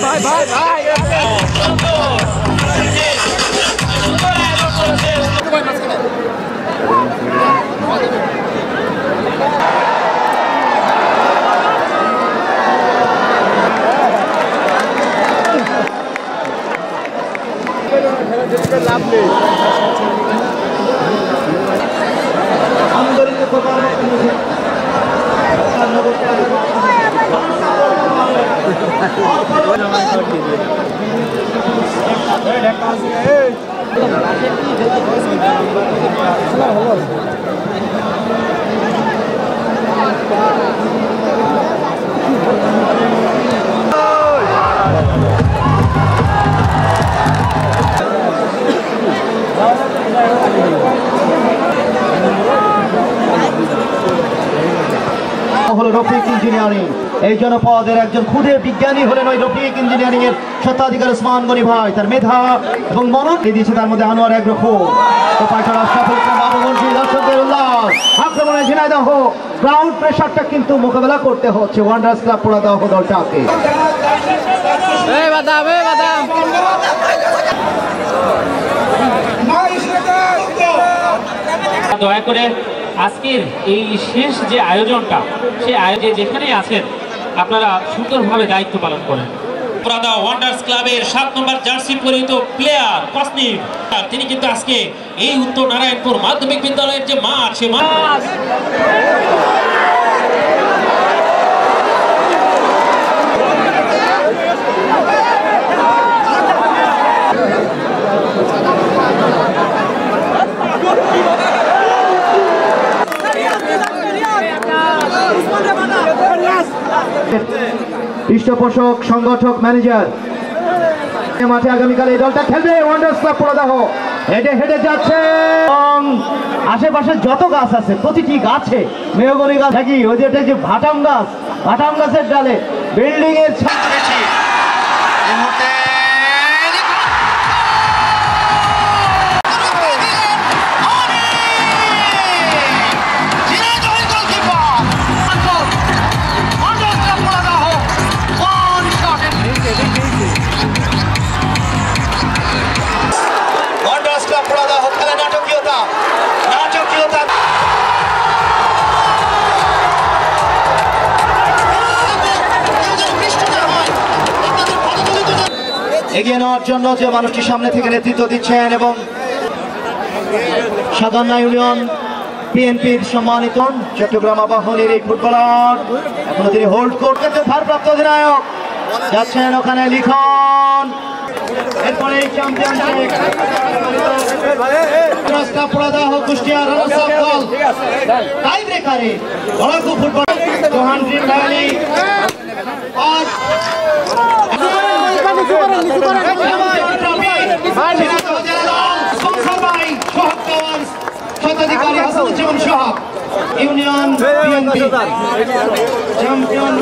ভাই ভাই ভাই লাভ নেই হলো রফিক ইঞ্জিনিয়ারিং। এই জনপদের একজন ক্ষুদে বিজ্ঞানী হলেন ওই রফিক ইঞ্জিনিয়ারিং এর স্বত্বাধিকারী ওসমান গনি ভাই। তার মেধা এবং মনন দিয়েছে তার মধ্যে আনোয়ার এগ্রো দর্শকদের উল্লাস। আক্রমণে ঝিনাইদহ গ্রাউন্ড প্রেশারটা কিন্তু মোকাবেলা করতে হচ্ছে ওয়ান্ডার্স ক্লাব পোড়াদহ দলটাকে। দয়া করে আজকের এই শেষ যে আয়োজনটা, সেই আয়োজনে যেখানেই আছেন আপনারা সুন্দরভাবে দায়িত্ব পালন করেন। পোড়াদহ ওয়ান্ডার্স ক্লাবের 7 নম্বর জার্সি পরিহিত প্লেয়ার কসনিফ, তিনি কিন্তু আজকে এই উত্তর নারায়ণপুর মাধ্যমিক বিদ্যালয়ের যে মাঠ, সে মাঠ পৃষ্ঠপোষক সংগঠক ম্যানেজার মাঠে আগামীকাল এই দলটা খেলবে ওয়ান্ডার্স ক্লাব পোড়াদহ। হেঁটে হেঁটে যাচ্ছে এবং আশেপাশে যত গাছ আছে প্রতিটি গাছে মেহগনি গাছ থাকি ওই যে ভাটাম গাছের ডালে বিল্ডিং এর এগিয়ে নেওয়ার জন্য যে মানুষটি সামনে থেকে নেতৃত্ব দিচ্ছেন এবং সাধারণ ইউনিয়ন বিএনপির সম্মানিত চট্টগ্রাম আবাহনীর এই ফুটবলার, এখনো তিনি হোল্ড করতে ভারপ্রাপ্ত অধিনায়ক যাচ্ছেন ওখানে লিখন। এরপরে এই চ্যাম্পিয়নশিপ পোড়াদহ কুষ্টিয়া রানার্স-আপ দল টাই ব্রেকারে লড়াকু ফুটবল জোহান ড্রিম ভ্যালি স্বত্বাধিকারী হাসানুজ্জামান সোহাগ ইউনিয়ন বিএনপি চ্যাম্পিয়ন।